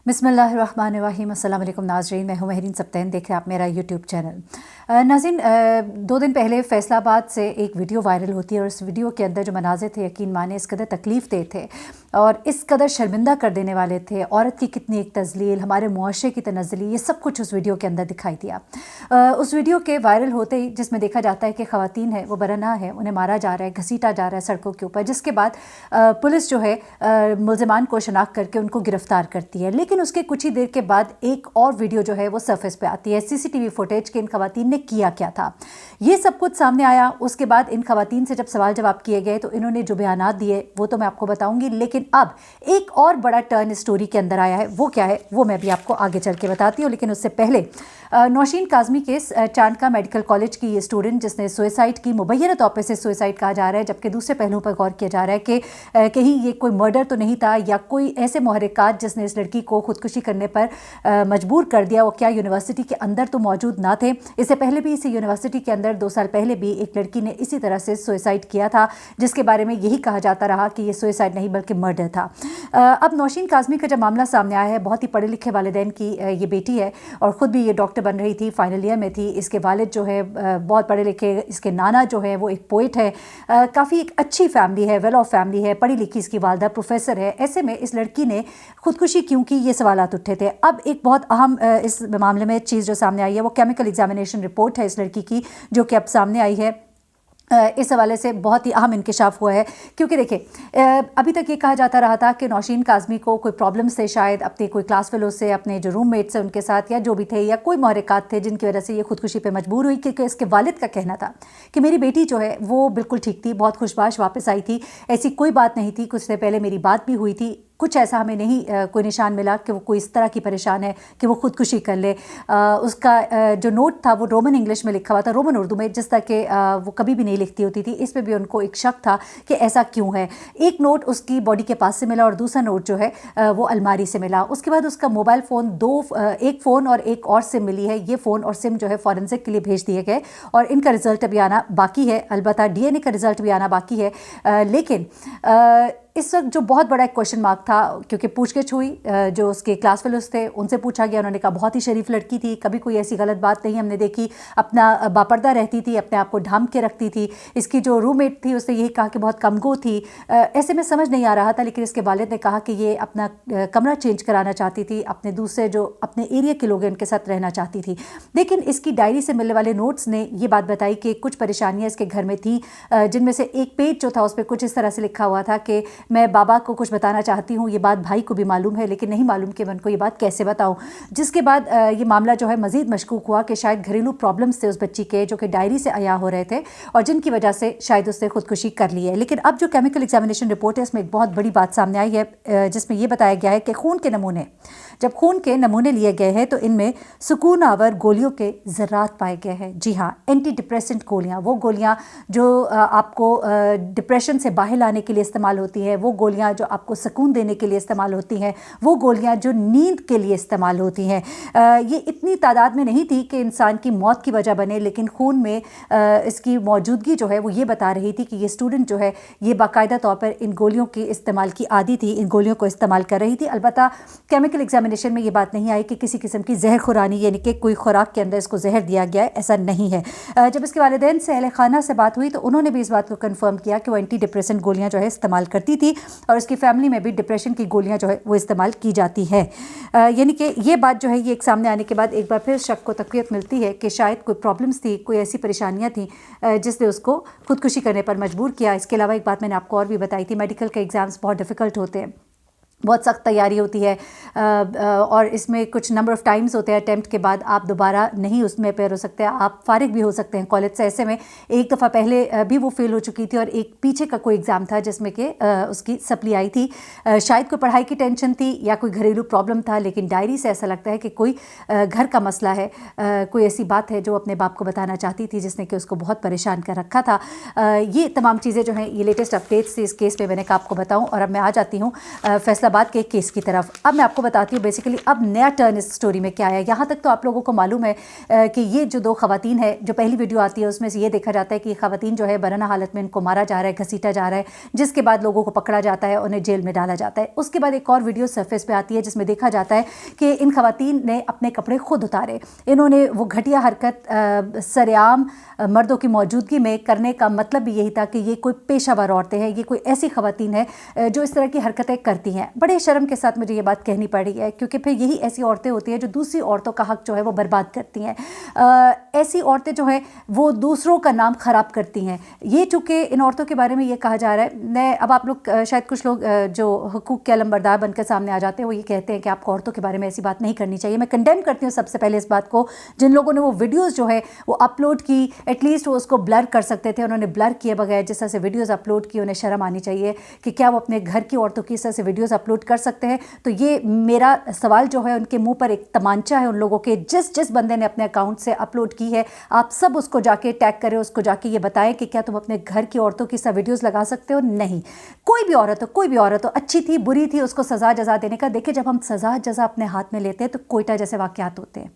बिस्मिल्लाहिर्रहमानिर्रहीम। अस्सलाम वालेकुम नाज़रीन, मैं हूँ महरीन सब्तैन, देख रहे हैं आप मेरा यूट्यूब चैनल। नाज़रीन, 2 दिन पहले फैसलाबाद से एक वीडियो वायरल होती है और उस वीडियो के अंदर जो मनाज़िर थे, यकीन माने इस कदर तकलीफ़ दे थे और इस कदर शर्मिंदा कर देने वाले थे। औरत की कितनी एक तज़लील, हमारे मुआशरे की तनज़्ज़ुली, ये सब कुछ उस वीडियो के अंदर दिखाई दिया। उस वीडियो के वायरल होते ही जिसमें देखा जाता है कि ख़वातीन है वो बरहना है, उन्हें मारा जा रहा है, घसीटा जा रहा है सड़कों के ऊपर, जिसके बाद पुलिस जो है मुल्ज़िमान को शनाख्त करके उनको गिरफ़्तार करती है। लेकिन उसके कुछ ही देर के बाद एक और वीडियो जो है वो सरफेस पे आती है, सीसीटीवी फुटेज के इन ख़वातीन ने किया क्या था, ये सब कुछ सामने आया। उसके बाद इन ख़वातीन से जब सवाल जवाब किए गए तो इन्होंने जो बयानात दिए वो तो मैं आपको बताऊंगी, लेकिन अब एक और बड़ा टर्न स्टोरी के अंदर आया है। वो क्या है वो मैं भी आपको आगे चल के बताती हूँ, लेकिन उससे पहले Nausheen Kazmi case, Chandka medical college की ये स्टूडेंट जिसने सुसाइड की, मुबैना तौर पर से सुसाइड कहा जा रहा है, जबकि दूसरे पहलू पर गौर किया जा रहा है कि कहीं ये कोई मर्डर तो नहीं था या कोई ऐसे मुहर्रिकात जिसने इस लड़की को खुदकुशी करने पर मजबूर कर दिया, वो क्या यूनिवर्सिटी के अंदर तो मौजूद ना थे। इससे पहले भी इसी यूनिवर्सिटी के अंदर 2 साल पहले भी एक लड़की ने इसी तरह से सुसाइड किया था, जिसके बारे में यही कहा जाता रहा कि ये सुसाइड नहीं बल्कि मर्डर था। अब नौशीन काज़मी का जब मामला सामने आया है, बहुत ही पढ़े लिखे वालिदैन की ये बेटी है और ख़ुद भी ये डॉक्टर बन रही थी, फाइनल ईयर में थी। इसके वालिद जो है बहुत पढ़े लिखे, इसके नाना जो है वो एक पोइट है, काफ़ी एक अच्छी फैमिली है, वेल ऑफ फैमिली है, पढ़ी लिखी इसकी वालदा प्रोफेसर है। ऐसे में इस लड़की ने खुदकुशी क्यों की, ये सवालात उठे थे। अब एक बहुत अहम इस मामले में चीज़ जो सामने आई है वो केमिकल एग्जामिनेशन रिपोर्ट है इस लड़की की, जो कि अब सामने आई है। इस हवाले से बहुत ही अहम इंकशाफ हुआ है, क्योंकि देखिए अभी तक ये कहा जाता रहा था कि नौशीन काज़मी को कोई प्रॉब्लम्स थे, शायद अपने कोई क्लास फेलो से, अपने जो रूममेट्स हैं उनके साथ, या जो भी थे, या कोई मुहर्रिकात थे जिनकी वजह से ये खुदकुशी पे मजबूर हुई। क्योंकि इसके वालिद का कहना था कि मेरी बेटी जो है वो बिल्कुल ठीक थी, बहुत खुशबाश वापस आई थी, ऐसी कोई बात नहीं थी, कुछ देर पहले मेरी बात भी हुई थी, कुछ ऐसा हमें नहीं कोई निशान मिला कि वो कोई इस तरह की परेशान है कि वो खुदकुशी कर ले। उसका जो नोट था वो रोमन इंग्लिश में लिखा हुआ था, रोमन उर्दू में, जिस तरह के वो कभी भी नहीं लिखती होती थी। इस पे भी उनको एक शक था कि ऐसा क्यों है। एक नोट उसकी बॉडी के पास से मिला और दूसरा नोट जो है वो अलमारी से मिला। उसके बाद उसका मोबाइल फ़ोन, एक फ़ोन और एक और सिम मिली है। ये फ़ोन और सिम जो है फॉरेंसिक के लिए भेज दिए गए और इनका रिज़ल्ट अभी आना बाकी है, अलबत्ता DNA का रिज़ल्ट भी आना बाकी है। लेकिन इस वक्त जो बहुत बड़ा एक क्वेश्चन मार्क था, क्योंकि पूछगिछ हुई, जो उसके क्लास फेलोज थे उनसे पूछा गया, उन्होंने कहा बहुत ही शरीफ लड़की थी, कभी कोई ऐसी गलत बात नहीं हमने देखी, अपना बापर्दा रहती थी, अपने आप को ढांप के रखती थी। इसकी जो रूममेट थी उसने यही कहा कि बहुत कमगो थी। ऐसे में समझ नहीं आ रहा था, लेकिन इसके वालिद ने कहा कि ये अपना कमरा चेंज कराना चाहती थी, अपने दूसरे जो अपने एरिया के लोग हैं उनके साथ रहना चाहती थी। लेकिन इसकी डायरी से मिलने वाले नोट्स ने ये बात बताई कि कुछ परेशानियाँ इसके घर में थी, जिनमें से एक पेज जो था उस पर कुछ इस तरह से लिखा हुआ था कि मैं बाबा को कुछ बताना चाहती हूँ, ये बात भाई को भी मालूम है, लेकिन नहीं मालूम कि मैं उनको ये बात कैसे बताऊँ। जिसके बाद ये मामला जो है मज़ीद मशकूक हुआ कि शायद घरेलू प्रॉब्लम्स थे उस बच्ची के, जो कि डायरी से आया हो रहे थे और जिनकी वजह से शायद उसने खुदकुशी कर ली है। लेकिन अब जो केमिकल एग्जामिनेशन रिपोर्ट है इसमें एक बहुत बड़ी बात सामने आई है, जिसमें यह बताया गया है कि जब खून के नमूने लिए गए हैं तो इनमें सुकून आवर गोलियों के ज़रात पाए गए हैं। जी हाँ, एंटी डिप्रेसेंट गोलियाँ, वो गोलियाँ जो आपको डिप्रेशन से बाहर लाने के लिए इस्तेमाल होती है, वो गोलियाँ जो आपको सुकून देने के लिए इस्तेमाल होती हैं, वो गोलियाँ जो नींद के लिए इस्तेमाल होती हैं। ये इतनी तादाद में नहीं थी कि इंसान की मौत की वजह बने, लेकिन खून में इसकी मौजूदगी जो है वो ये बता रही थी कि ये स्टूडेंट जो है ये बाकायदा तौर पर इन गोलियों के इस्तेमाल की आदी थी, इन गोलियों को इस्तेमाल कर रही थी। अलबत्ता केमिकल एग्जामिनेशन में ये बात नहीं आई कि किसी किस्म की जहर खुरानी, यानी कि कोई खुराक के अंदर इसको जहर दिया गया है, ऐसा नहीं है। जब इसके वालिदैन से अहले खाना से बात हुई तो उन्होंने भी इस बात को कन्फर्म किया कि वो एंटी डिप्रेसेंट गोलियाँ जो है इस्तेमाल करती थी और उसकी फैमिली में भी डिप्रेशन की गोलियां जो है वो इस्तेमाल की जाती है। यानी कि ये बात जो है ये एक सामने आने के बाद एक बार फिर शक को तक़वियत मिलती है कि शायद कोई प्रॉब्लम्स थी, कोई ऐसी परेशानियां थी जिसने उसको खुदकुशी करने पर मजबूर किया। इसके अलावा एक बात मैंने आपको और भी बताई थी, मेडिकल के एग्ज़ाम्स बहुत डिफ़िकल्ट होते हैं, बहुत सख्त तैयारी होती है और इसमें कुछ नंबर ऑफ़ टाइम्स होते हैं अटैम्प्ट के बाद आप दोबारा नहीं उसमें पेयर हो सकते, आप फारिग भी हो सकते हैं कॉलेज से। ऐसे में एक दफ़ा पहले भी वो फेल हो चुकी थी और एक पीछे का कोई एग्ज़ाम था जिसमें कि उसकी सप्ली आई थी। शायद कोई पढ़ाई की टेंशन थी या कोई घरेलू प्रॉब्लम था, लेकिन डायरी से ऐसा लगता है कि कोई घर का मसला है, कोई ऐसी बात है जो अपने बाप को बताना चाहती थी जिसने कि उसको बहुत परेशान कर रखा था। ये तमाम चीज़ें जो हैं ये लेटेस्ट अपडेट्स थी इस केस में मैंने कहा आपको बताऊँ। और अब मैं आ जाती हूँ फैसला आबाद के केस की तरफ। अब मैं आपको बताती हूँ बेसिकली अब नया टर्न इस स्टोरी में क्या है। यहाँ तक तो आप लोगों को मालूम है कि ये जो 2 ख़वातीन है, जो पहली वीडियो आती है उसमें से ये देखा जाता है कि ख़वातीन जो है बरहना हालत में इनको मारा जा रहा है, घसीटा जा रहा है, जिसके बाद लोगों को पकड़ा जाता है, उन्हें जेल में डाला जाता है। उसके बाद एक और वीडियो सरफेस पे आती है जिसमें देखा जाता है कि इन ख़वातीन ने अपने कपड़े खुद उतारे। इन्होंने वो घटिया हरकत सरेआम मर्दों की मौजूदगी में करने का मतलब भी यही था कि ये कोई पेशावर औरतें हैं, ये कोई ऐसी ख़वातीन है जो इस तरह की हरकतें करती हैं। बड़े शर्म के साथ मुझे ये बात कहनी पड़ी है, क्योंकि फिर यही ऐसी औरतें होती हैं जो दूसरी औरतों का हक़ जो है वो बर्बाद करती हैं। ऐसी औरतें जो हैं वो दूसरों का नाम ख़राब करती हैं। ये चूँकि इन औरतों के बारे में ये कहा जा रहा है, मैं अब आप लोग शायद कुछ लोग जो हुकूक़ के अलमबरदार बनकर सामने आ जाते हैं वो ये कहते हैं कि आपको औरतों के बारे में ऐसी बात नहीं करनी चाहिए। मैं कंडेम करती हूँ सबसे पहले इस बात को। जिन लोगों ने वो वीडियोज़ जो है वो अपलोड की, एटलीस्ट वो उसको ब्लर कर सकते थे, उन्होंने ब्लर किए बगैर जिस तरह से वीडियोज़ अपलोड की, उन्हें शर्म आनी चाहिए कि क्या वो अपने घर की औरतों की इस तरह से वीडियोज़ अपलोड कर सकते हैं। तो ये मेरा सवाल जो है उनके मुंह पर एक तमांचा है उन लोगों के। जिस बंदे ने अपने अकाउंट से अपलोड की है, आप सब उसको जाके टैग करें, उसको जाके ये बताएं कि क्या तुम अपने घर की औरतों की सब वीडियोज़ लगा सकते हो। नहीं, कोई भी औरत हो, अच्छी थी बुरी थी, उसको सज़ा जज़ा देने का। देखिए, जब हम सज़ा जज़ा अपने हाथ में लेते हैं तो कोयटा जैसे वाक़यात होते हैं।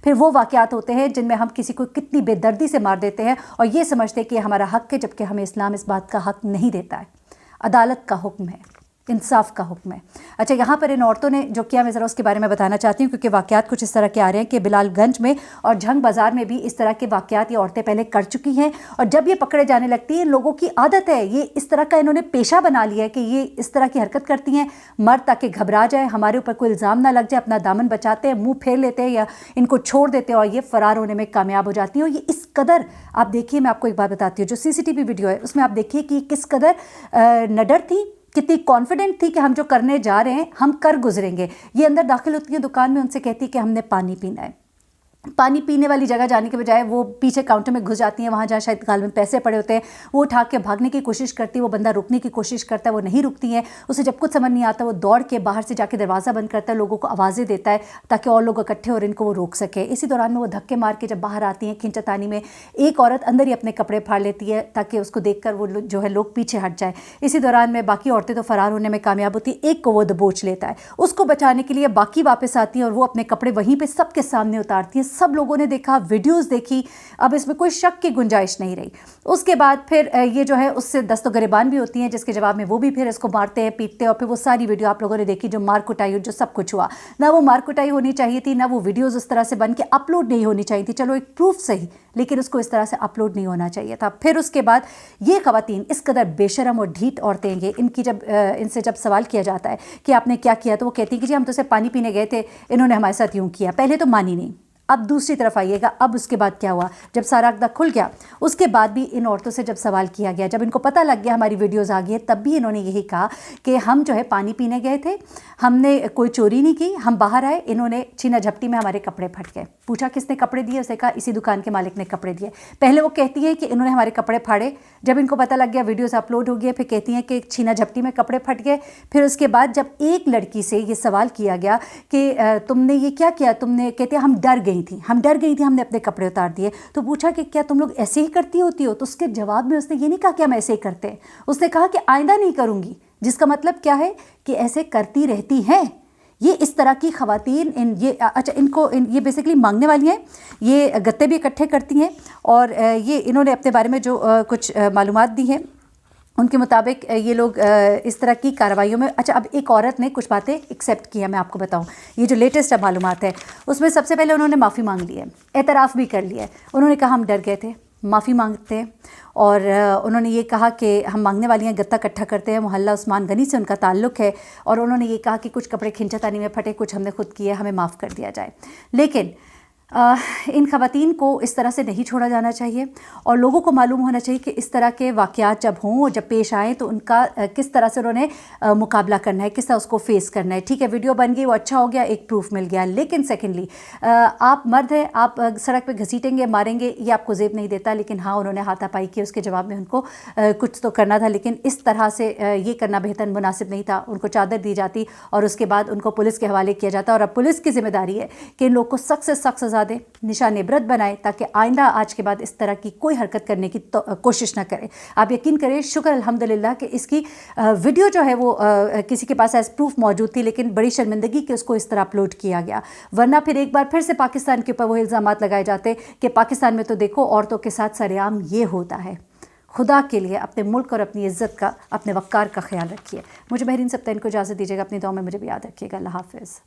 फिर वो वाक़यात होते हैं जिनमें हम किसी को कितनी बेदर्दी से मार देते हैं और ये समझते हैं कि हमारा हक़ है, जबकि हमें इस्लाम इस बात का हक़ नहीं देता है। अदालत का हुक्म है, इंसाफ का हुक्म है। अच्छा, यहाँ पर इन औरतों ने जो किया मैं ज़रा उसके बारे में बताना चाहती हूँ, क्योंकि वाक़यात कुछ इस तरह के आ रहे हैं कि बिलालगंज में और झंग बाज़ार में भी इस तरह के वाक़यात ये औरतें पहले कर चुकी हैं। और जब ये पकड़े जाने लगती है, लोगों की आदत है, ये इस तरह का इन्होंने पेशा बना लिया है कि ये इस तरह की हरकत करती हैं। मर्द ताकि घबरा जाए, हमारे ऊपर कोई इल्ज़ाम ना लग जाए, अपना दामन बचाते हैं, मुँह फेर लेते हैं या इनको छोड़ देते हैं और ये फ़रार होने में कामयाब हो जाती हैं। और ये इस कदर, आप देखिए, मैं आपको एक बात बताती हूँ, जो CCTV वीडियो है उसमें आप देखिए कि किस कदर नडर थी, कितनी कॉन्फिडेंट थी कि हम जो करने जा रहे हैं हम कर गुजरेंगे। ये अंदर दाखिल होती है दुकान में, उनसे कहती है कि हमने पानी पीना है। पानी पीने वाली जगह जाने के बजाय वो पीछे काउंटर में घुस जाती हैं, वहाँ जहाँ शायद गाल में पैसे पड़े होते हैं, वो उठा के भागने की कोशिश करती है। वो बंदा रुकने की कोशिश करता है, वो नहीं रुकती हैं। उसे जब कुछ समझ नहीं आता, वो दौड़ के बाहर से जाके दरवाज़ा बंद करता है, लोगों को आवाज़ें देता है ताकि और लोग इकट्ठे और इनको वो रोक सके। इसी दौरान में वो धक्के मार के जब बाहर आती हैं, खींचतानी में एक औरत अंदर ही अपने कपड़े फाड़ लेती है ताकि उसको देख कर वो जो है लोग पीछे हट जाए। इसी दौरान में बाकी औरतें तो फ़रार होने में कामयाब होती हैं, एक को वो दबोच लेता है। उसको बचाने के लिए बाकी वापस आती हैं और वो अपने कपड़े वहीं पर सबके सामने उतारती हैं। सब लोगों ने देखा, वीडियोस देखी, अब इसमें कोई शक की गुंजाइश नहीं रही। उसके बाद फिर ये जो है उससे दस्तो गिरबान भी होती हैं, जिसके जवाब में वो भी फिर इसको मारते हैं, पीटते हैं। और फिर वो सारी वीडियो आप लोगों ने देखी जो मार कुटाई, जो सब कुछ हुआ। ना वो मार कुटाई होनी चाहिए थी, ना वो वीडियोज़ उस तरह से बन के अपलोड नहीं होनी चाहिए थी। चलो एक प्रूफ सही, लेकिन उसको इस तरह से अपलोड नहीं होना चाहिए था। फिर उसके बाद ये ख़वातीन इस कदर बेशरम और ढीठ औरतें हैं, इनकी इनसे जब सवाल किया जाता है कि आपने क्या किया, तो वो कहती है कि जी हम तो सिर्फ पानी पीने गए थे, इन्होंने हमारे साथ यूँ किया। पहले तो मानी नहीं। अब दूसरी तरफ आइएगा, अब उसके बाद क्या हुआ, जब सारा अकदा खुल गया उसके बाद भी इन औरतों से जब सवाल किया गया, जब इनको पता लग गया हमारी वीडियोज़ आ गई है, तब भी इन्होंने यही कहा कि हम जो है पानी पीने गए थे, हमने कोई चोरी नहीं की, हम बाहर आए, इन्होंने छीना झपटी में हमारे कपड़े फट गए। पूछा किसने कपड़े दिए, उसने कहा इसी दुकान के मालिक ने कपड़े दिए। पहले वो कहती है कि इन्होंने हमारे कपड़े फाड़े, जब इनको पता लग गया वीडियोज़ अपलोड हो गई, फिर कहती हैं कि छीना झपटी में कपड़े फट गए। फिर उसके बाद जब एक लड़की से ये सवाल किया गया कि तुमने ये क्या किया, तुमने, कहते हम डर गई थी, हमने अपने कपड़े उतार दिए। तो पूछा कि क्या तुम लोग ऐसे ही करती होती हो, तो उसके जवाब में उसने ये नहीं कहा कि हम ऐसे ही करते हैं, उसने कहा कि आइंदा नहीं करूँगी, जिसका मतलब क्या है कि ऐसे करती रहती हैं ये इस तरह की ख़वातीन। ये बेसिकली मांगने वाली हैं, ये गत्ते भी इकट्ठे करती हैं और ये इन्होंने अपने बारे में जो कुछ मालूमात दी हैं उनके मुताबिक ये लोग इस तरह की कार्रवाइयों में। अच्छा, अब एक औरत ने कुछ बातें एक्सेप्ट की है, मैं आपको बताऊं। ये जो लेटेस्ट अब मालूमात है उसमें सबसे पहले उन्होंने माफ़ी मांग ली है, एतराफ़ भी कर लिया है। उन्होंने कहा हम डर गए थे, माफ़ी मांगते हैं। और उन्होंने ये कहा कि हम मांगने वाली हैं, गत्ता इकट्ठा करते हैं, मोहल्ला उस्मान गनी से उनका ताल्लुक़ है। और उन्होंने ये कहा कि कुछ कपड़े खिंचातानी में फटे, कुछ हमने खुद किए, हमें माफ़ कर दिया जाए। लेकिन इन ख़वातीन को इस तरह से नहीं छोड़ा जाना चाहिए और लोगों को मालूम होना चाहिए कि इस तरह के वाक़यात जब हों, जब पेश आएँ, तो उनका किस तरह से उन्होंने मुकाबला करना है, किस तरह उसको फ़ेस करना है। ठीक है, वीडियो बन गई, वो अच्छा हो गया, एक प्रूफ मिल गया। लेकिन सेकेंडली आप मर्द हैं, आप सड़क पे घसीटेंगे, मारेंगे, ये आपको ज़ेब नहीं देता। लेकिन हाँ, उन्होंने हाथापाई की, उसके जवाब में उनको कुछ तो करना था, लेकिन इस तरह से ये करना बेहतर मुनासिब नहीं था। उनको चादर दी जाती और उसके बाद उनको पुलिस के हवाले किया जाता। और अब पुलिस की ज़िम्मेदारी है कि इन लोग को सख्त से सख्त सज़ा سزا دیں، نشان عبرت بنائیں تاکہ آئندہ آج کے بعد اس طرح کی کوئی حرکت کرنے کی کوشش نہ کرے۔ آپ یقین کریں، شکر الحمدللہ کہ اس کی ویڈیو جو ہے وہ کسی کے پاس ایز پروف موجود تھی، لیکن بڑی شرمندگی کہ اس کو اس طرح اپلوڈ کیا گیا، ورنہ پھر ایک بار پھر سے پاکستان کے اوپر وہ الزامات لگائے جاتے کہ پاکستان میں تو دیکھو عورتوں کے ساتھ سر عام یہ ہوتا ہے۔ خدا کے لیے اپنے ملک اور اپنی عزت کا، اپنے وقار کا خیال رکھیے۔ مجھے مہرین سبطین کو اجازت دیجیے گا، اپنی دعاؤں میں مجھے بھی یاد رکھیے گا۔ اللہ حافظ۔